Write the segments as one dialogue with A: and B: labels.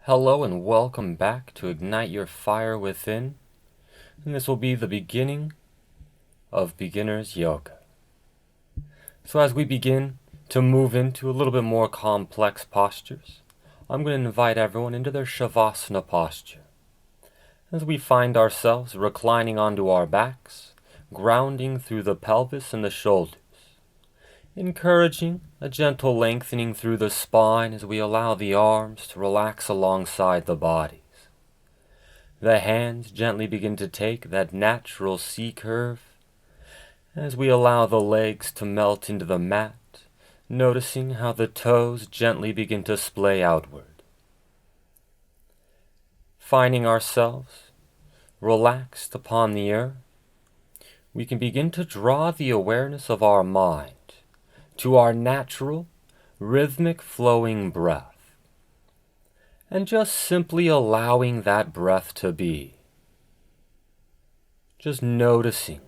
A: Hello and welcome back to Ignite Your Fire Within, and this will be the beginning of Beginner's Yoga. So as we begin to move into a little bit more complex postures, I'm going to invite everyone into their Shavasana posture. As we find ourselves reclining onto our backs, grounding through the pelvis and the shoulders, encouraging a gentle lengthening through the spine as we allow the arms to relax alongside the bodies. The hands gently begin to take that natural C curve as we allow the legs to melt into the mat, noticing how the toes gently begin to splay outward. Finding ourselves relaxed upon the earth, we can begin to draw the awareness of our mind to our natural, rhythmic flowing breath, and just simply allowing that breath to be. Just noticing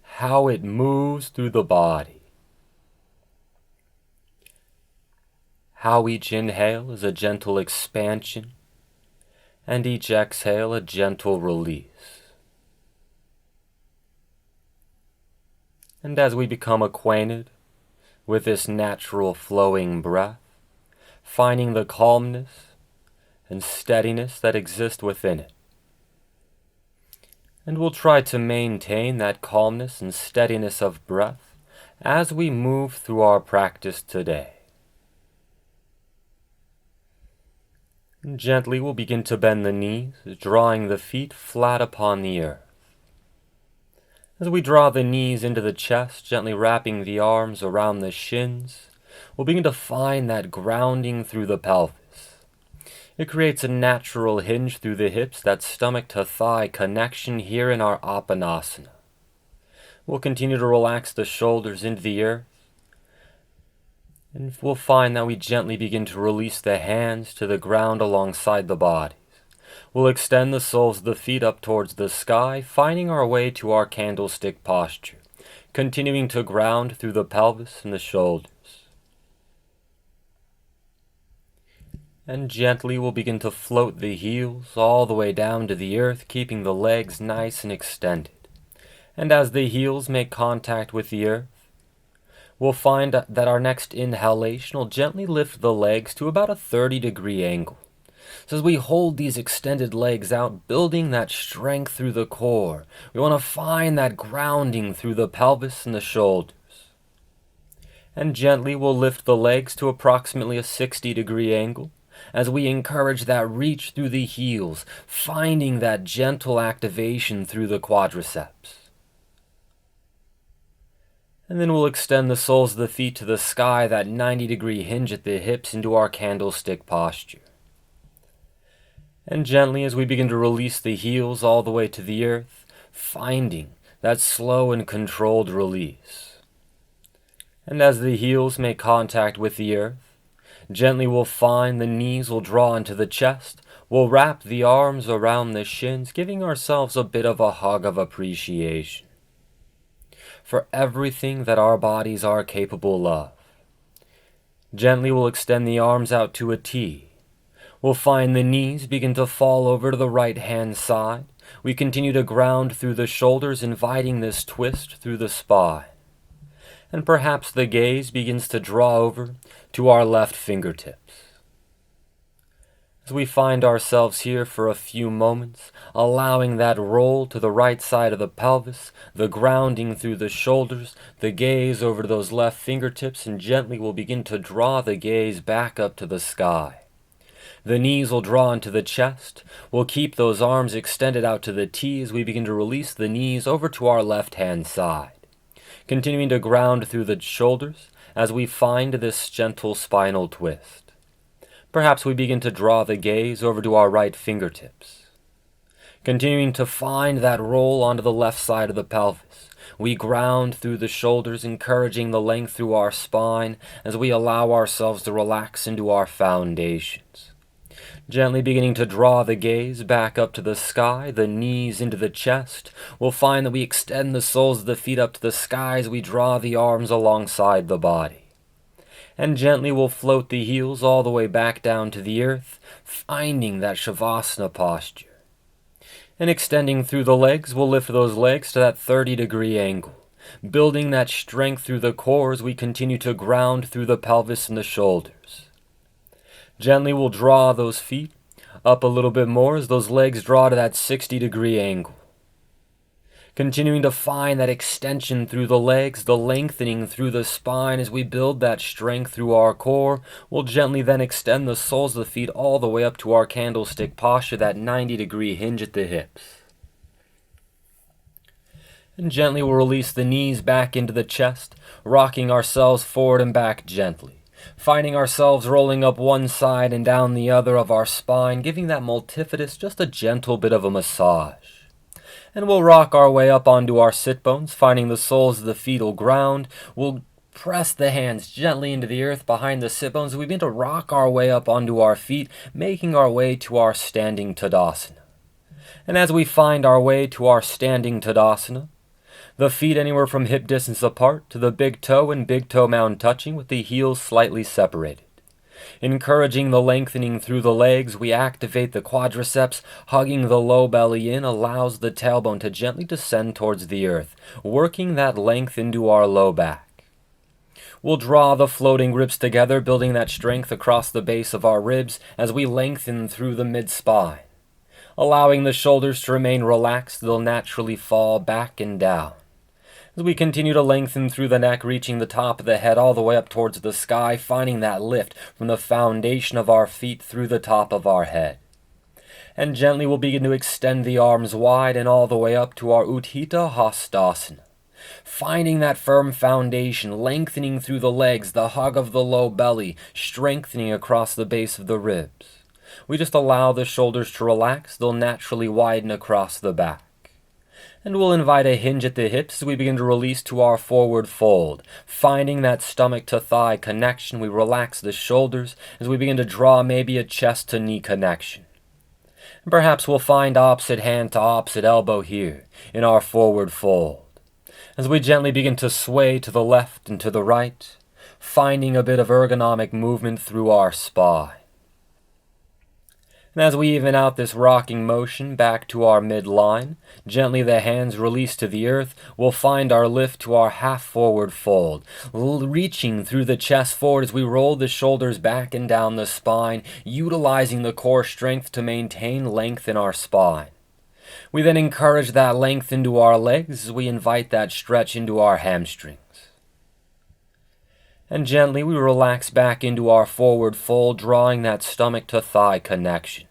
A: how it moves through the body. How each inhale is a gentle expansion, and each exhale a gentle release. And as we become acquainted with this natural flowing breath, finding the calmness and steadiness that exist within it. And we'll try to maintain that calmness and steadiness of breath as we move through our practice today. And gently we'll begin to bend the knees, drawing the feet flat upon the earth. As we draw the knees into the chest, gently wrapping the arms around the shins, we'll begin to find that grounding through the pelvis. It creates a natural hinge through the hips, that stomach to thigh connection here in our Apanasana. We'll continue to relax the shoulders into the earth, and we'll find that we gently begin to release the hands to the ground alongside the body. We'll extend the soles of the feet up towards the sky, finding our way to our candlestick posture, continuing to ground through the pelvis and the shoulders. And gently we'll begin to float the heels all the way down to the earth, keeping the legs nice and extended. And as the heels make contact with the earth, we'll find that our next inhalation will gently lift the legs to about a 30-degree angle. So as we hold these extended legs out, building that strength through the core, we want to find that grounding through the pelvis and the shoulders. And gently we'll lift the legs to approximately a 60-degree angle as we encourage that reach through the heels, finding that gentle activation through the quadriceps. And then we'll extend the soles of the feet to the sky, that 90-degree hinge at the hips, into our candlestick posture. And gently as we begin to release the heels all the way to the earth, finding that slow and controlled release. And as the heels make contact with the earth, gently we'll find the knees will draw into the chest, we'll wrap the arms around the shins, giving ourselves a bit of a hug of appreciation for everything that our bodies are capable of. Gently we'll extend the arms out to a T. We'll find the knees begin to fall over to the right-hand side. We continue to ground through the shoulders, inviting this twist through the spine. And perhaps the gaze begins to draw over to our left fingertips. As we find ourselves here for a few moments, allowing that roll to the right side of the pelvis, the grounding through the shoulders, the gaze over to those left fingertips, and gently we'll begin to draw the gaze back up to the sky. The knees will draw into the chest. We'll keep those arms extended out to the T as we begin to release the knees over to our left-hand side. Continuing to ground through the shoulders as we find this gentle spinal twist. Perhaps we begin to draw the gaze over to our right fingertips. Continuing to find that roll onto the left side of the pelvis. We ground through the shoulders, encouraging the length through our spine as we allow ourselves to relax into our foundations. Gently beginning to draw the gaze back up to the sky, the knees into the chest. We'll find that we extend the soles of the feet up to the sky as we draw the arms alongside the body. And gently we'll float the heels all the way back down to the earth, finding that Shavasana posture. And extending through the legs, we'll lift those legs to that 30-degree angle, building that strength through the core as we continue to ground through the pelvis and the shoulders. Gently we'll draw those feet up a little bit more as those legs draw to that 60-degree angle. Continuing to find that extension through the legs, the lengthening through the spine as we build that strength through our core. We'll gently then extend the soles of the feet all the way up to our candlestick posture, that 90-degree hinge at the hips. And gently we'll release the knees back into the chest, rocking ourselves forward and back gently. Finding ourselves rolling up one side and down the other of our spine, giving that multifidus just a gentle bit of a massage. And we'll rock our way up onto our sit bones, finding the soles of the fetal ground. We'll press the hands gently into the earth behind the sit bones. We begin to rock our way up onto our feet, making our way to our standing tadasana. And as we find our way to our standing tadasana, the feet anywhere from hip distance apart to the big toe and big toe mound touching with the heels slightly separated. Encouraging the lengthening through the legs, we activate the quadriceps. Hugging the low belly in allows the tailbone to gently descend towards the earth, working that length into our low back. We'll draw the floating ribs together, building that strength across the base of our ribs as we lengthen through the mid-spine. Allowing the shoulders to remain relaxed, they'll naturally fall back and down. As we continue to lengthen through the neck, reaching the top of the head all the way up towards the sky, finding that lift from the foundation of our feet through the top of our head. And gently we'll begin to extend the arms wide and all the way up to our Utthita Hastasana. Finding that firm foundation, lengthening through the legs, the hug of the low belly, strengthening across the base of the ribs. We just allow the shoulders to relax, they'll naturally widen across the back. And we'll invite a hinge at the hips as we begin to release to our forward fold. Finding that stomach to thigh connection, we relax the shoulders as we begin to draw maybe a chest to knee connection. And perhaps we'll find opposite hand to opposite elbow here in our forward fold. As we gently begin to sway to the left and to the right, finding a bit of ergonomic movement through our spine. And as we even out this rocking motion back to our midline, gently the hands release to the earth, we'll find our lift to our half forward fold, reaching through the chest forward as we roll the shoulders back and down the spine, utilizing the core strength to maintain length in our spine. We then encourage that length into our legs as we invite that stretch into our hamstrings. And gently we relax back into our forward fold, drawing that stomach to thigh connection.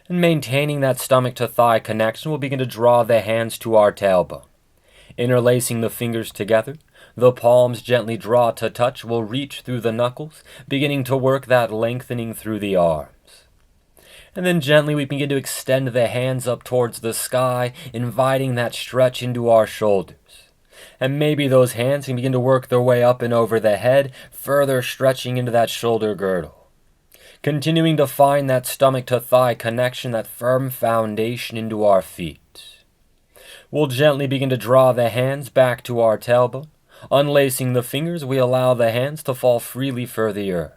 A: And maintaining that stomach to thigh connection, we'll begin to draw the hands to our tailbone. Interlacing the fingers together, the palms gently draw to touch, we'll reach through the knuckles, beginning to work that lengthening through the arms. And then gently we begin to extend the hands up towards the sky, inviting that stretch into our shoulders. And maybe those hands can begin to work their way up and over the head, further stretching into that shoulder girdle. Continuing to find that stomach to thigh connection, that firm foundation into our feet. We'll gently begin to draw the hands back to our tailbone. Unlacing the fingers, we allow the hands to fall freely for the earth.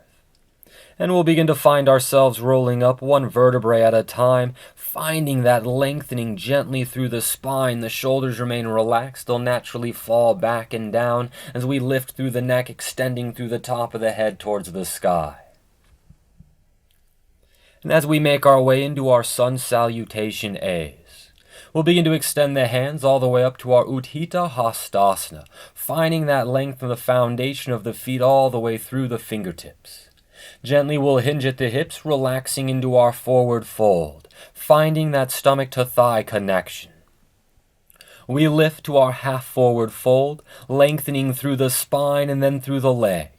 A: And we'll begin to find ourselves rolling up one vertebrae at a time, finding that lengthening gently through the spine. The shoulders remain relaxed, they'll naturally fall back and down as we lift through the neck, extending through the top of the head towards the sky. And as we make our way into our sun salutation A's, we'll begin to extend the hands all the way up to our Utthita Hastasana, finding that length of the foundation of the feet all the way through the fingertips. Gently we'll hinge at the hips, relaxing into our forward fold, finding that stomach to thigh connection. We lift to our half forward fold, lengthening through the spine and then through the legs.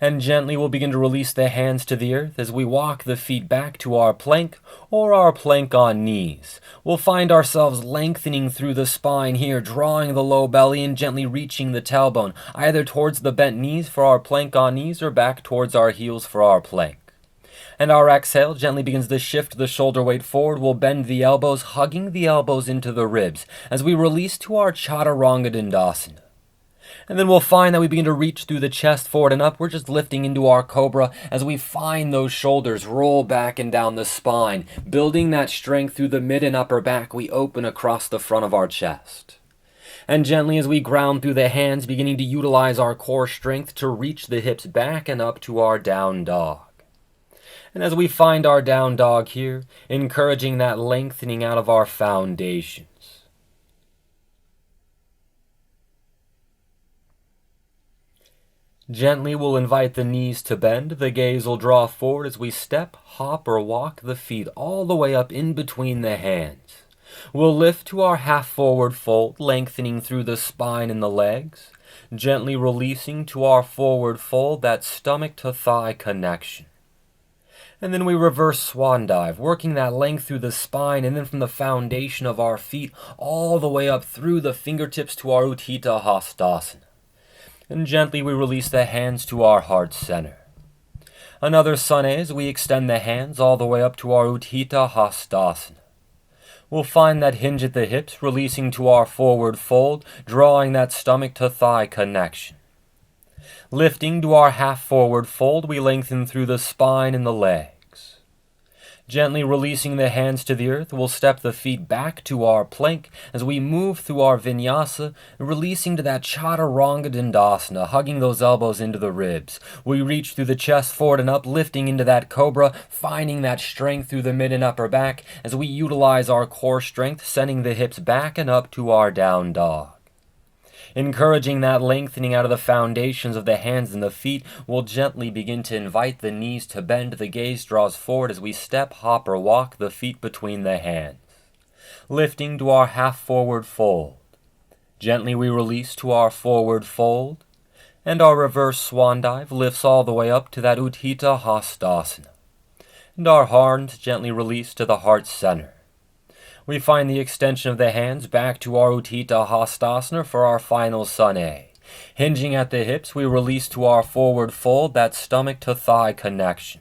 A: And gently we'll begin to release the hands to the earth as we walk the feet back to our plank or our plank on knees. We'll find ourselves lengthening through the spine here, drawing the low belly and gently reaching the tailbone, either towards the bent knees for our plank on knees or back towards our heels for our plank. And our exhale gently begins to shift the shoulder weight forward. We'll bend the elbows, hugging the elbows into the ribs as we release to our Chaturanga Dandasana. And then we'll find that we begin to reach through the chest forward and up. We're just lifting into our cobra as we find those shoulders roll back and down the spine, building that strength through the mid and upper back. We open across the front of our chest. And gently as we ground through the hands, beginning to utilize our core strength to reach the hips back and up to our down dog. And as we find our down dog here, encouraging that lengthening out of our foundations. Gently we'll invite the knees to bend, the gaze will draw forward as we step, hop, or walk the feet all the way up in between the hands. We'll lift to our half forward fold, lengthening through the spine and the legs, gently releasing to our forward fold, that stomach to thigh connection. And then we reverse swan dive, working that length through the spine and then from the foundation of our feet all the way up through the fingertips to our Utthita Hastasana. And gently we release the hands to our heart center. Another Sunay as we extend the hands all the way up to our Utthita Hastasana. We'll find that hinge at the hips, releasing to our forward fold, drawing that stomach to thigh connection. Lifting to our half forward fold, we lengthen through the spine and the legs. Gently releasing the hands to the earth, we'll step the feet back to our plank as we move through our vinyasa, releasing to that chaturanga dandasana, hugging those elbows into the ribs. We reach through the chest forward and up, lifting into that cobra, finding that strength through the mid and upper back as we utilize our core strength, sending the hips back and up to our down dog. Encouraging that lengthening out of the foundations of the hands and the feet, we'll gently begin to invite the knees to bend. The gaze draws forward as we step, hop, or walk the feet between the hands. Lifting to our half forward fold. Gently we release to our forward fold, and our reverse swan dive lifts all the way up to that Utthita Hastasana. And our arms gently release to the heart center. We find the extension of the hands back to our Utthita Hastasana for our final Sunay. Hinging at the hips, we release to our forward fold, that stomach to thigh connection.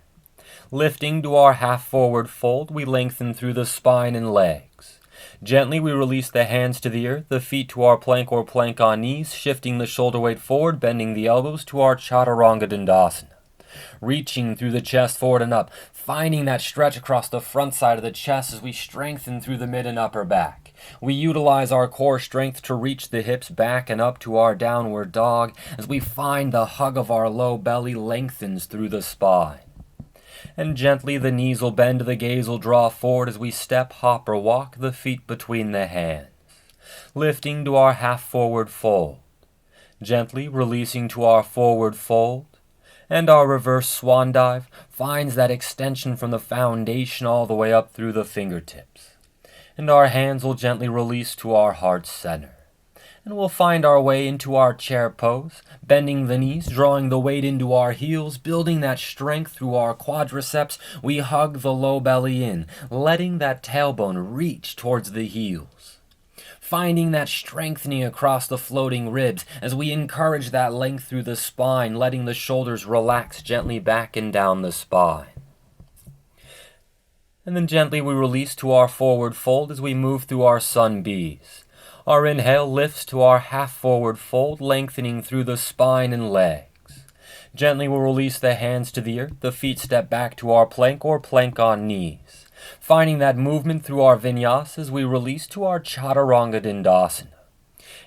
A: Lifting to our half forward fold, we lengthen through the spine and legs. Gently we release the hands to the earth, the feet to our plank or plank on knees, shifting the shoulder weight forward, bending the elbows to our chaturanga dandasana. Reaching through the chest forward and up, finding that stretch across the front side of the chest as we strengthen through the mid and upper back. We utilize our core strength to reach the hips back and up to our downward dog as we find the hug of our low belly lengthens through the spine. And gently the knees will bend, the gaze will draw forward as we step, hop, or walk the feet between the hands. Lifting to our half forward fold. Gently releasing to our forward fold. And our reverse swan dive finds that extension from the foundation all the way up through the fingertips. And our hands will gently release to our heart center. And we'll find our way into our chair pose, bending the knees, drawing the weight into our heels, building that strength through our quadriceps. We hug the low belly in, letting that tailbone reach towards the heels. Finding that strengthening across the floating ribs as we encourage that length through the spine, letting the shoulders relax gently back and down the spine. And then gently we release to our forward fold as we move through our sun bees. Our inhale lifts to our half forward fold, lengthening through the spine and legs. Gently we'll release the hands to the earth, the feet step back to our plank or plank on knees. Finding that movement through our vinyasa as we release to our chaturanga dandasana.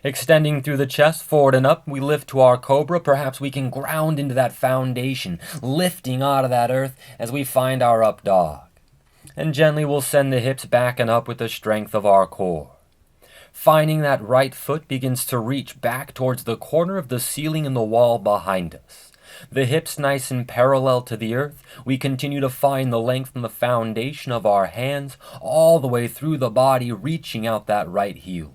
A: Extending through the chest, forward and up, we lift to our cobra. Perhaps we can ground into that foundation, lifting out of that earth as we find our up dog. And gently we'll send the hips back and up with the strength of our core. Finding that right foot begins to reach back towards the corner of the ceiling and the wall behind us. The hips nice and parallel to the earth. We continue to find the length from the foundation of our hands all the way through the body, reaching out that right heel.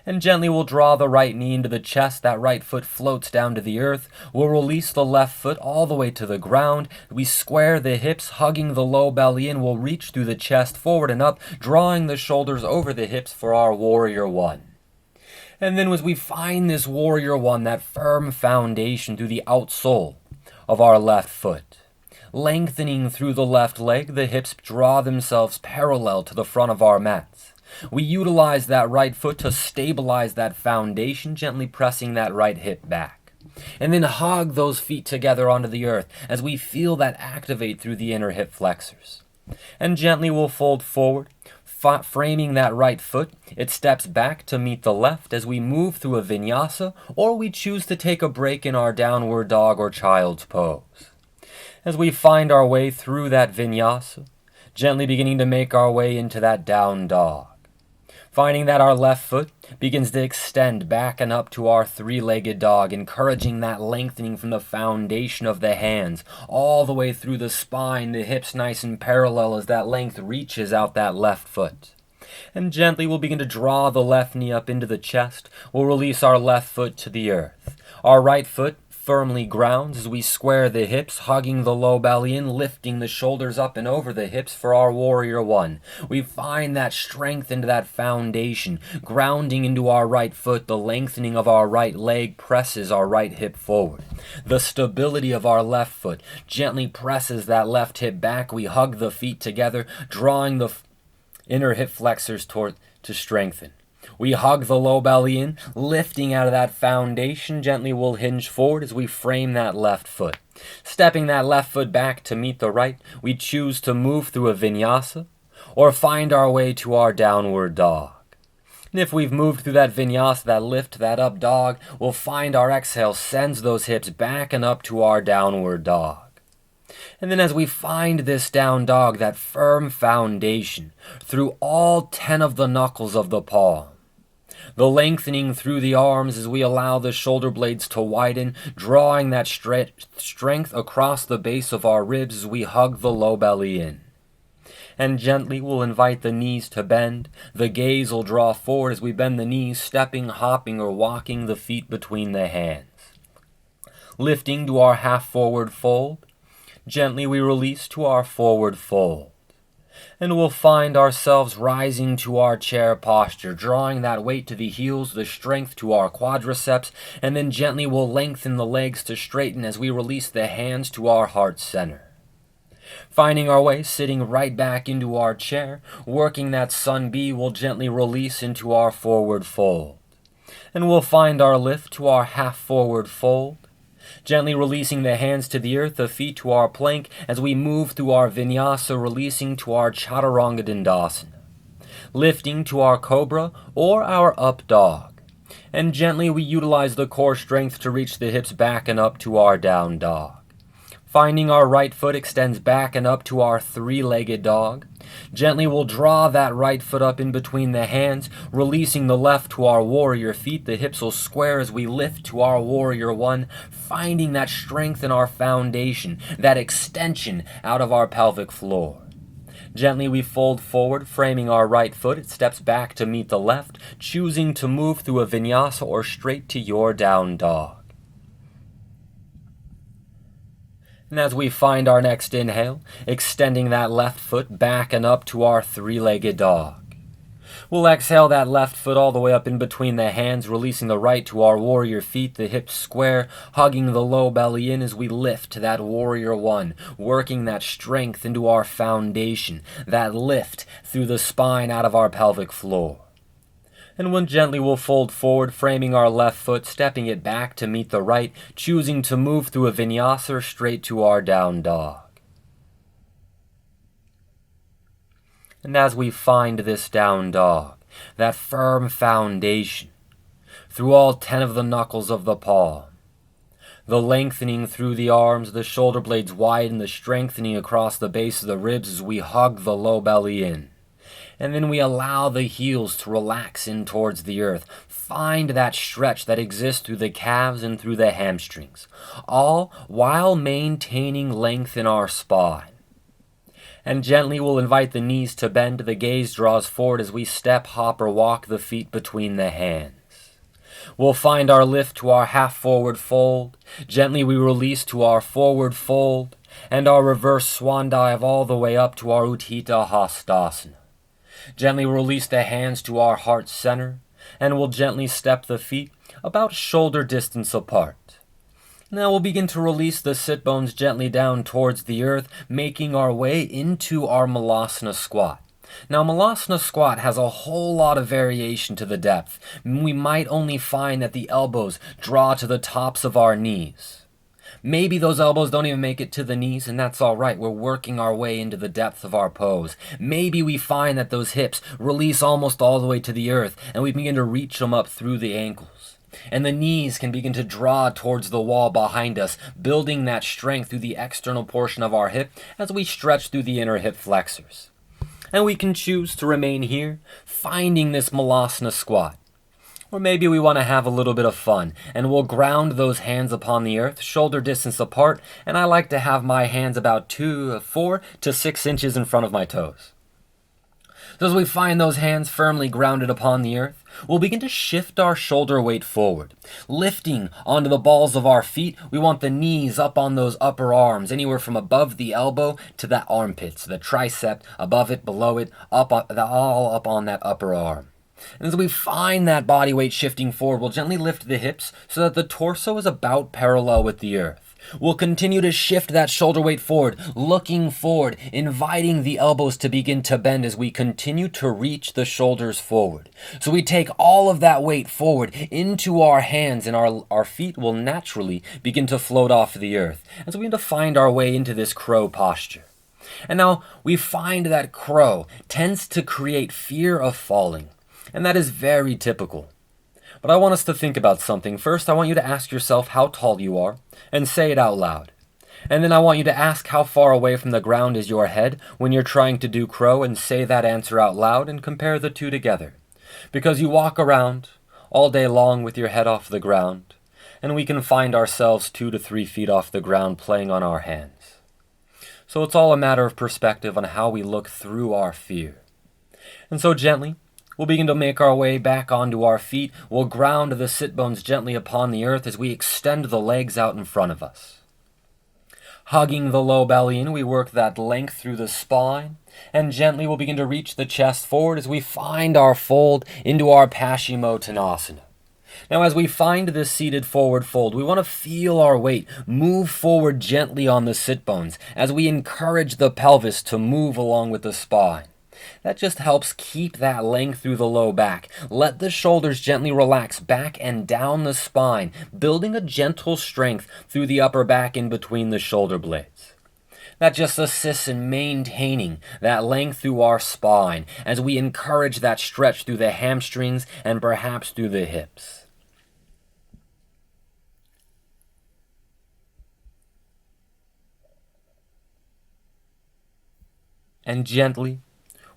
A: And gently we'll draw the right knee into the chest. That right foot floats down to the earth. We'll release the left foot all the way to the ground. We square the hips, hugging the low belly in. We'll reach through the chest forward and up, drawing the shoulders over the hips for our warrior one. And then as we find this warrior one, that firm foundation through the outsole of our left foot. Lengthening through the left leg, the hips draw themselves parallel to the front of our mats. We utilize that right foot to stabilize that foundation, gently pressing that right hip back. And then hug those feet together onto the earth as we feel that activate through the inner hip flexors. And gently we'll fold forward, framing that right foot. It steps back to meet the left as we move through a vinyasa, or we choose to take a break in our downward dog or child's pose. As we find our way through that vinyasa, gently beginning to make our way into that down dog. Finding that our left foot begins to extend back and up to our three-legged dog, encouraging that lengthening from the foundation of the hands, all the way through the spine, the hips nice and parallel as that length reaches out that left foot. And gently we'll begin to draw the left knee up into the chest. We'll release our left foot to the earth. Our right foot firmly grounds as we square the hips, hugging the low belly in, lifting the shoulders up and over the hips for our warrior one. We find that strength into that foundation, grounding into our right foot. The lengthening of our right leg presses our right hip forward. The stability of our left foot gently presses that left hip back. We hug the feet together, drawing the inner hip flexors to strengthen. We hug the low belly in, lifting out of that foundation. Gently we'll hinge forward as we frame that left foot. Stepping that left foot back to meet the right, we choose to move through a vinyasa or find our way to our downward dog. And if we've moved through that vinyasa, that lift, that up dog, we'll find our exhale sends those hips back and up to our downward dog. And then as we find this down dog, that firm foundation through all 10 of the knuckles of the palm, the lengthening through the arms as we allow the shoulder blades to widen, drawing that strength across the base of our ribs as we hug the low belly in. And gently we'll invite the knees to bend. The gaze will draw forward as we bend the knees, stepping, hopping, or walking the feet between the hands. Lifting to our half forward fold. Gently we release to our forward fold. And we'll find ourselves rising to our chair posture, drawing that weight to the heels, the strength to our quadriceps, and then gently we'll lengthen the legs to straighten as we release the hands to our heart center. Finding our way, sitting right back into our chair, working that sun B, we'll gently release into our forward fold. And we'll find our lift to our half forward fold. Gently releasing the hands to the earth, the feet to our plank, as we move through our vinyasa, releasing to our chaturanga dandasana. Lifting to our cobra or our up dog. And gently we utilize the core strength to reach the hips back and up to our down dog. Finding our right foot extends back and up to our three-legged dog. Gently we'll draw that right foot up in between the hands, releasing the left to our warrior feet. The hips will square as we lift to our warrior one, finding that strength in our foundation, that extension out of our pelvic floor. Gently we fold forward, framing our right foot. It steps back to meet the left, choosing to move through a vinyasa or straight to your down dog. And as we find our next inhale, extending that left foot back and up to our three-legged dog. We'll exhale that left foot all the way up in between the hands, releasing the right to our warrior feet, the hips square, hugging the low belly in as we lift to that warrior one, working that strength into our foundation, that lift through the spine out of our pelvic floor. And when gently we'll fold forward, framing our left foot, stepping it back to meet the right, choosing to move through a vinyasa straight to our down dog. And as we find this down dog, that firm foundation, through all 10 of the knuckles of the palm, the lengthening through the arms, the shoulder blades widen, the strengthening across the base of the ribs as we hug the low belly in. And then we allow the heels to relax in towards the earth. Find that stretch that exists through the calves and through the hamstrings, all while maintaining length in our spine. And gently we'll invite the knees to bend. The gaze draws forward as we step, hop, or walk the feet between the hands. We'll find our lift to our half forward fold. Gently we release to our forward fold and our reverse swan dive all the way up to our Utthita Hastasana. Gently release the hands to our heart center, and we'll gently step the feet about shoulder distance apart. Now we'll begin to release the sit bones gently down towards the earth, making our way into our Malasana squat. Now, Malasana squat has a whole lot of variation to the depth. We might only find that the elbows draw to the tops of our knees. Maybe those elbows don't even make it to the knees, and that's all right. We're working our way into the depth of our pose. Maybe we find that those hips release almost all the way to the earth, and we begin to reach them up through the ankles. And the knees can begin to draw towards the wall behind us, building that strength through the external portion of our hip as we stretch through the inner hip flexors. And we can choose to remain here, finding this Malasana squat. Or maybe we want to have a little bit of fun, and we'll ground those hands upon the earth, shoulder distance apart, and I like to have my hands about 4 to 6 inches in front of my toes. So as we find those hands firmly grounded upon the earth, we'll begin to shift our shoulder weight forward. Lifting onto the balls of our feet, we want the knees up on those upper arms, anywhere from above the elbow to that armpit, so the tricep, above it, below it, all up on that upper arm. And as we find that body weight shifting forward, we'll gently lift the hips so that the torso is about parallel with the earth. We'll continue to shift that shoulder weight forward, looking forward, inviting the elbows to begin to bend as we continue to reach the shoulders forward. So we take all of that weight forward into our hands, and our feet will naturally begin to float off the earth as we begin to find our way into this crow posture. And now we find that crow tends to create fear of falling, and that is very typical. But I want us to think about something. First, I want you to ask yourself how tall you are, and say it out loud. And then I want you to ask how far away from the ground is your head when you're trying to do crow, and say that answer out loud and compare the two together. Because you walk around all day long with your head off the ground, and we can find ourselves 2 to 3 feet off the ground playing on our hands. So it's all a matter of perspective on how we look through our fear. And so gently, we'll begin to make our way back onto our feet. We'll ground the sit bones gently upon the earth as we extend the legs out in front of us. Hugging the low belly in, we work that length through the spine, and gently we'll begin to reach the chest forward as we find our fold into our Paschimottanasana. Now, as we find this seated forward fold, we want to feel our weight move forward gently on the sit bones as we encourage the pelvis to move along with the spine. That just helps keep that length through the low back. Let the shoulders gently relax back and down the spine, building a gentle strength through the upper back in between the shoulder blades. That just assists in maintaining that length through our spine as we encourage that stretch through the hamstrings and perhaps through the hips. And gently,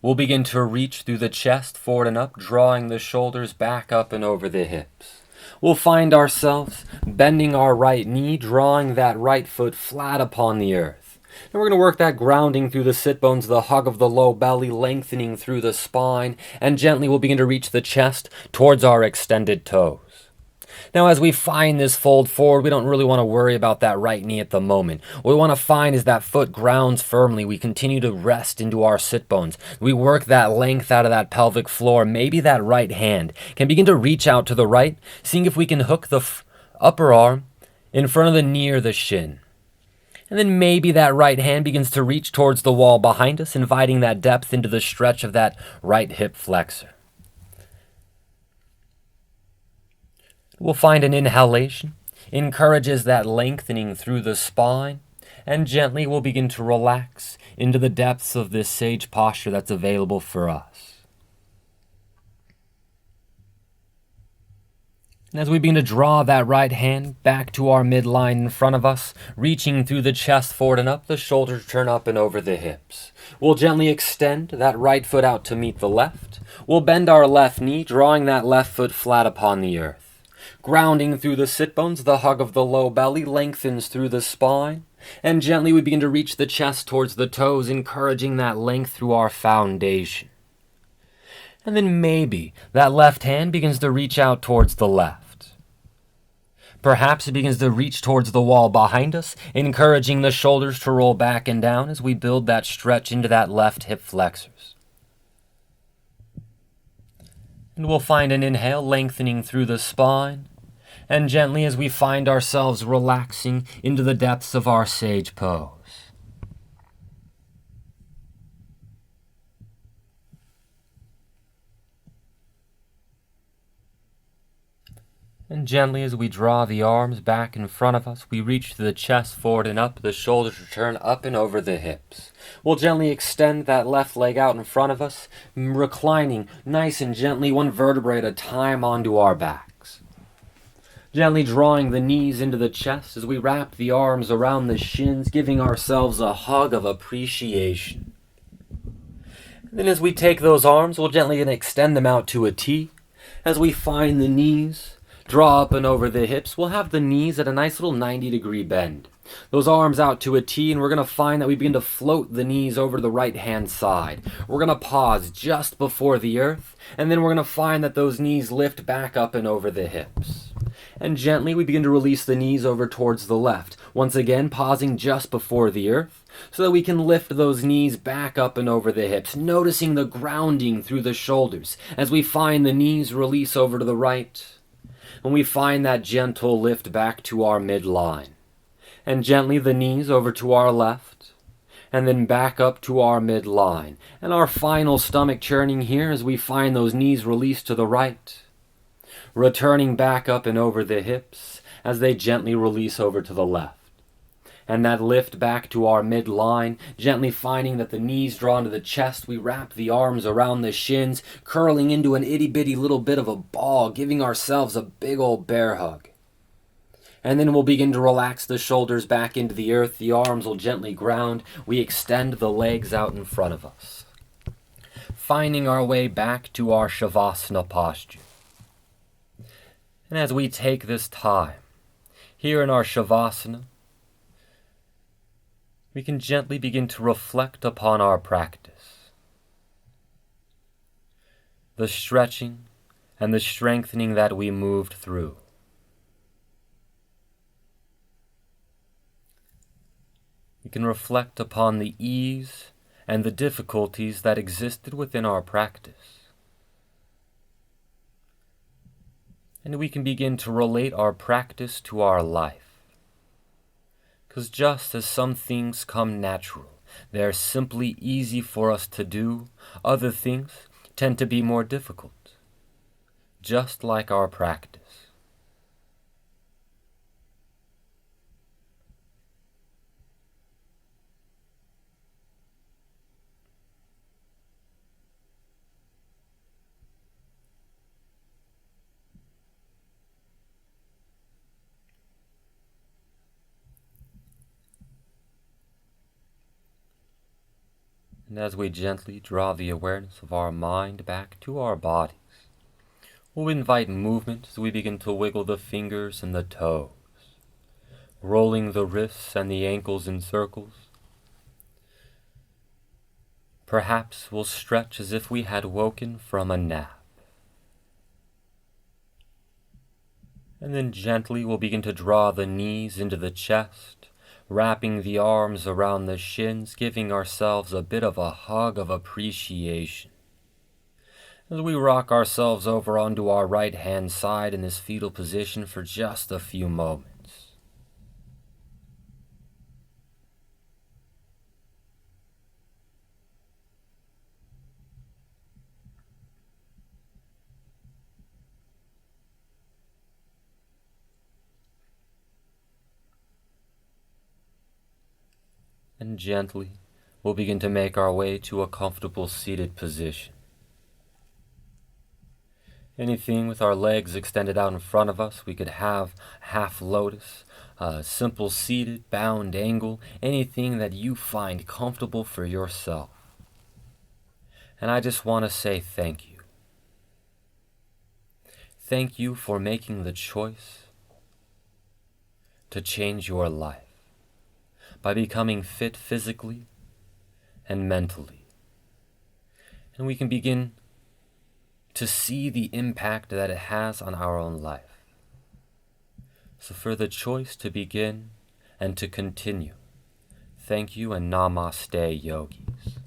A: we'll begin to reach through the chest forward and up, drawing the shoulders back up and over the hips. We'll find ourselves bending our right knee, drawing that right foot flat upon the earth. And we're going to work that grounding through the sit bones, the hug of the low belly, lengthening through the spine, and gently we'll begin to reach the chest towards our extended toes. Now, as we find this fold forward, we don't really want to worry about that right knee at the moment. What we want to find is that foot grounds firmly. We continue to rest into our sit bones. We work that length out of that pelvic floor. Maybe that right hand can begin to reach out to the right, seeing if we can hook the upper arm in front of the knee or the shin. And then maybe that right hand begins to reach towards the wall behind us, inviting that depth into the stretch of that right hip flexor. We'll find an inhalation, encourages that lengthening through the spine, and gently we'll begin to relax into the depths of this sage posture that's available for us. And as we begin to draw that right hand back to our midline in front of us, reaching through the chest forward and up, the shoulders turn up and over the hips. We'll gently extend that right foot out to meet the left. We'll bend our left knee, drawing that left foot flat upon the earth. Grounding through the sit bones, the hug of the low belly lengthens through the spine, and gently we begin to reach the chest towards the toes, encouraging that length through our foundation. And then maybe that left hand begins to reach out towards the left. Perhaps it begins to reach towards the wall behind us, encouraging the shoulders to roll back and down as we build that stretch into that left hip flexors. And we'll find an inhale lengthening through the spine, and gently as we find ourselves relaxing into the depths of our sage pose. And gently as we draw the arms back in front of us, we reach the chest forward and up, the shoulders return up and over the hips. We'll gently extend that left leg out in front of us, reclining nice and gently, one vertebrae at a time onto our backs. Gently drawing the knees into the chest as we wrap the arms around the shins, giving ourselves a hug of appreciation. And then as we take those arms, we'll gently extend them out to a T. As we find the knees, draw up and over the hips, we'll have the knees at a nice little 90-degree bend. Those arms out to a T, and we're going to find that we begin to float the knees over to the right-hand side. We're going to pause just before the earth, and then we're going to find that those knees lift back up and over the hips. And gently we begin to release the knees over towards the left. Once again, pausing just before the earth, so that we can lift those knees back up and over the hips, noticing the grounding through the shoulders as we find the knees release over to the right. When we find that gentle lift back to our midline, and gently the knees over to our left, and then back up to our midline. And our final stomach churning here as we find those knees release to the right, returning back up and over the hips as they gently release over to the left. And that lift back to our midline, gently finding that the knees draw into the chest, we wrap the arms around the shins, curling into an itty-bitty little bit of a ball, giving ourselves a big old bear hug. And then we'll begin to relax the shoulders back into the earth, the arms will gently ground, we extend the legs out in front of us, finding our way back to our Shavasana posture. And as we take this time, here in our Shavasana, we can gently begin to reflect upon our practice. The stretching and the strengthening that we moved through. We can reflect upon the ease and the difficulties that existed within our practice. And we can begin to relate our practice to our life. Because just as some things come natural, they are simply easy for us to do, other things tend to be more difficult, just like our practice. And as we gently draw the awareness of our mind back to our bodies, we'll invite movement as we begin to wiggle the fingers and the toes, rolling the wrists and the ankles in circles. Perhaps we'll stretch as if we had woken from a nap. And then gently we'll begin to draw the knees into the chest, wrapping the arms around the shins, giving ourselves a bit of a hug of appreciation. As we rock ourselves over onto our right-hand side in this fetal position for just a few moments. And gently, we'll begin to make our way to a comfortable seated position. Anything with our legs extended out in front of us, we could have half lotus, simple seated, bound angle, anything that you find comfortable for yourself. And I just want to say thank you. Thank you for making the choice to change your life by becoming fit physically and mentally. And we can begin to see the impact that it has on our own life. So for the choice to begin and to continue, thank you and namaste, yogis.